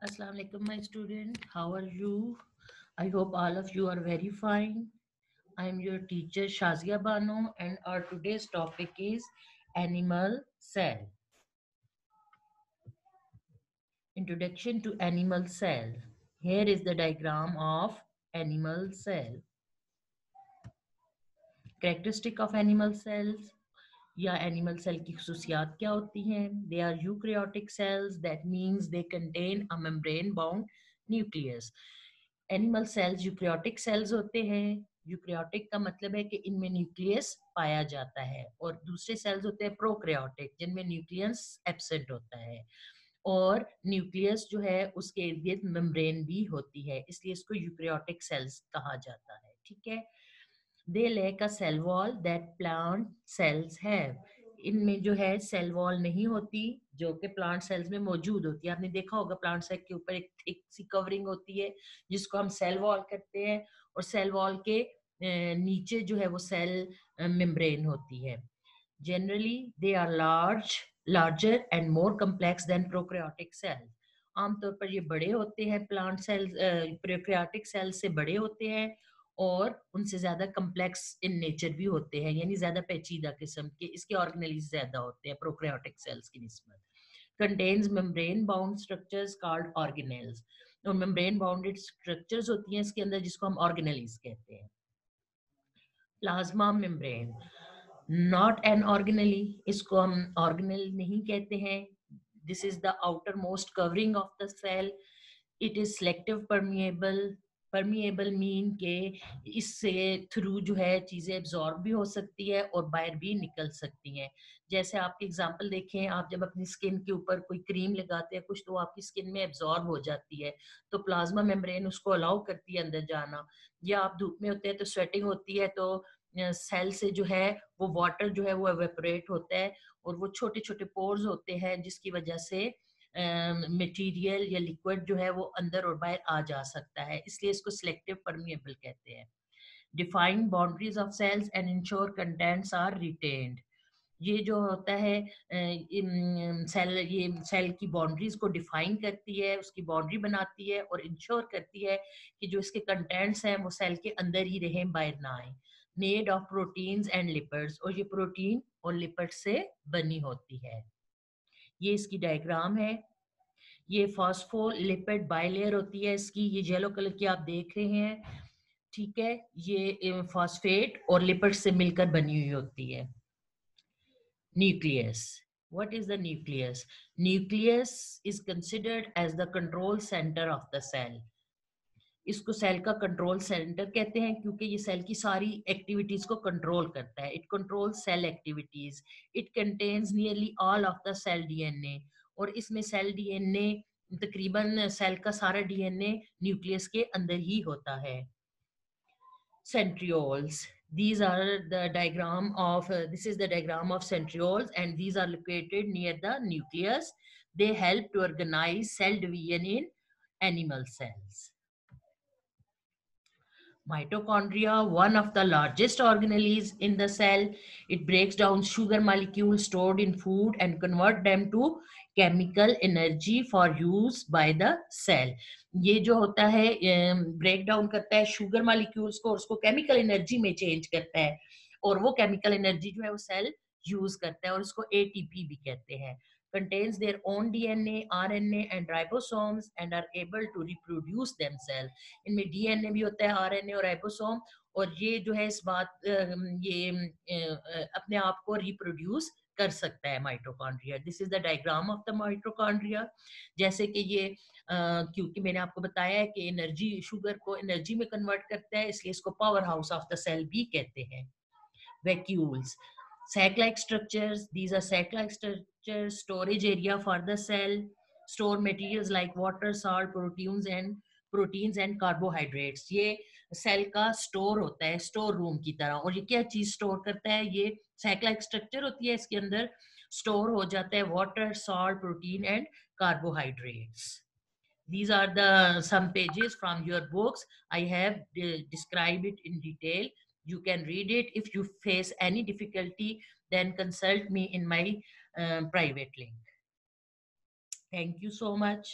Assalamu alaikum, my student. How are you? I hope all of you are very fine. I am your teacher Shazia Bano, and our today's topic is animal cell. Introduction to animal cell. Here is the diagram of animal cell. Characteristic of animal cells. या animal cell की खसूसियात क्या होती हैं? They are eukaryotic cells, that means they contain a membrane bound nucleus. Animal cells eukaryotic cells होते हैं. Eukaryotic का मतलब है कि इनमें न्यूक्लियस पाया जाता है, और दूसरे सेल्स होते हैं प्रोकैरियोटिक जिनमें न्यूक्लियस एब्सेंट होता है, और न्यूक्लियस जो है उसके इर्द गिर्द मेम्ब्रेन भी होती है, इसलिए इसको यूकैरियोटिक सेल्स कहा जाता है. ठीक है. They lack a cell wall that plant cells have. इनमें जो है सेल वॉल नहीं होती जो कि प्लांट सेल्स में मौजूद होती है. आपने देखा होगा प्लांट सेल के ऊपर एक थिक सी कवरिंग होती है जिसको हम सेल वॉल करते हैं, और सेल वॉल के नीचे जो है वो सेल मेम्ब्रेन होती है. Generally they are larger and more complex than prokaryotic cell. आमतौर पर ये बड़े होते हैं, प्लांट सेल्स प्रोकैरियोटिक सेल से बड़े होते हैं और उनसे ज्यादा कम्प्लेक्स इन नेचर भी होते हैं, यानी ज्यादा पेचीदा किस्म के इसके ऑर्गेनेल्स ज्यादा होते हैं प्रोकैरियोटिक सेल्स की निस्बत. Contains membrane bound structures called organelles. और मेम्ब्रेन बाउंडेड स्ट्रक्चर्स होती हैं इसके अंदर जिसको हम ऑर्गेनेल्स कहते हैं. Plasma membrane not an organelle, इसको हम ऑर्गेनल नहीं कहते हैं. This is the outer most covering of the cell. It is selective permeable. Permeable mean के इससे थ्रू जो है चीजें एब्जॉर्ब भी हो सकती है और बाहर भी निकल सकती हैं. जैसे आपकी एग्जांपल देखें, आप जब अपनी स्किन के ऊपर कोई क्रीम लगाते हैं कुछ, तो आपकी स्किन में एब्जॉर्ब हो जाती है, तो प्लाज्मा मेम्ब्रेन उसको अलाउ करती है अंदर जाना. या आप धूप में होते हैं तो स्वेटिंग होती है, तो सेल से जो है वो वाटर जो है वो एवेपोरेट होता है, और वो छोटे छोटे पोर्स होते हैं जिसकी वजह से मटेरियल या लिक्विड जो है वो अंदर और बाहर आ जा सकता है, इसलिए इसको सिलेक्टिव परमिएबल कहते हैं. Define boundaries of cells and ensure contents are retained. ये जो होता है सेल, ये सेल की बाउंड्रीज को डिफाइन करती है, उसकी बाउंड्री बनाती है और इंश्योर करती है कि जो इसके कंटेंट्स हैं वो सेल के अंदर ही रहें, बाहर ना आए. Made of proteins and lipids, और ये प्रोटीन और लिपिड से बनी होती है. ये इसकी डायग्राम है. ये फॉस्फोलिपिड बाइलेयर होती है इसकी, ये येलो कलर की आप देख रहे हैं. ठीक है. ये फॉस्फेट और लिपिड से मिलकर बनी हुई होती है. Nucleus. What is the nucleus? Nucleus is considered as the control center of the cell. इसको सेल का कंट्रोल सेंटर कहते हैं क्योंकि ये सेल की सारी एक्टिविटीज को कंट्रोल करता है. It control cell activities. It contains nearly all of the cell DNA, और इसमें सेल डीएनए तकरीबन सेल का सारा डीएनए न्यूक्लियस के अंदर ही होता है. Centrioles. These are the diagram of, this is the diagram of centrioles, and these are located near the nucleus. They help to organize cell division in animal cells. Mitochondria, one of the largest organelles in the cell. It breaks down sugar molecules stored in food and convert them to chemical energy for use by the cell. ये जो होता है break down करता है sugar molecules को और उसको chemical energy में चेंज करता है, और वो केमिकल एनर्जी जो है वो सेल यूज करता है, और उसको एटीपी भी कहते हैं. Contains their own DNA, RNA and ribosomes and are able to reproduce themselves. इनमें डीएनए भी होता है, आरएनए और राइबोसोम, और ये जो है इस बात अपने आप को रिप्रोड्यूस कर सकता है mitochondria. This is the diagram of the mitochondria. जैसे कि ये क्योंकि मैंने आपको बताया है कि एनर्जी, शुगर को एनर्जी में कन्वर्ट करता है, इसलिए इसको power house of the cell भी कहते हैं. Vacuoles. Sac-like structures. These are sac-like structures, storage area for the cell, store materials like water, salt, proteins and carbohydrates. ये सेल का स्टोर होता है, स्टोर रूम की तरह. और ये क्या चीज स्टोर करता है? ये sac-like structure होती है, इसके अंदर स्टोर हो जाता है water, salt, protein and carbohydrates. These are the some pages from your books. I have described it in detail. You can read it. If you face any difficulty, then consult me in my private link. Thank you so much.